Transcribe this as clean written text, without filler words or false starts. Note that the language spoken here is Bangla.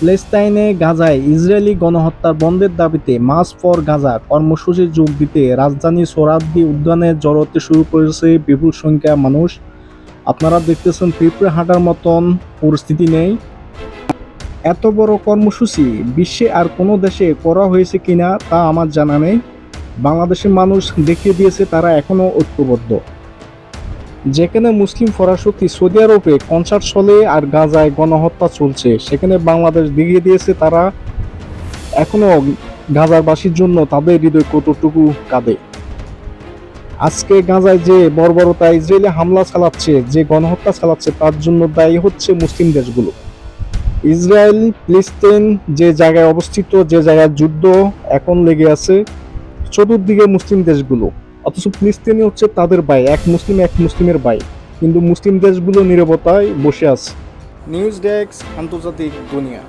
প্যালেস্টাইনে গাজায় ইসরায়েলি গণহত্যা বন্ধের দাবিতে মার্চ ফর গাজা কর্মসূচি যোগ দিতে রাজধানী সোহরাওয়ার্দী উদ্যানে জড়ো হতে শুরু করেছে বিপুল সংখ্যা মানুষ। আপনারা দেখতেছেন পিঁপড়ে হাঁটার মতন পরিস্থিতি নেই। এত বড় কর্মসূচি বিশ্বে আর কোনো দেশে করা হয়েছে কিনা তা আমার জানা নেই। বাংলাদেশের মানুষ দেখিয়ে দিয়েছে তারা এখনো ঐক্যবদ্ধ। যেখানে মুসলিম ফরাশক্তি সৌদি আরবে কনসার্ট চলে আর গাজায় গণহত্যা চলছে, সেখানে বাংলাদেশ দেখিয়ে দিয়েছে তারা এখনো গাজাবাসীর জন্য তাদের হৃদয় কতটুকু কাঁদে। আজকে গাজায় যে বর্বরতা ইসরায়েলি হামলা চালাচ্ছে, যে গণহত্যা চালাচ্ছে, তার জন্য দায়ী হচ্ছে মুসলিম দেশগুলো। ইসরায়েল ফিলিস্তিন যে জায়গায় অবস্থিত, যে জায়গায় যুদ্ধ এখন লেগে আছে, চতুর্দিকে মুসলিম দেশগুলো, অথচ ফিলিস্তিনি হচ্ছে তাদের ভাই, এক মুসলিমের ভাই, কিন্তু মুসলিম দেশগুলো নীরবতায় বসে আছে। নিউজ ডেস্ক, আন্তর্জাতিক দুনিয়া।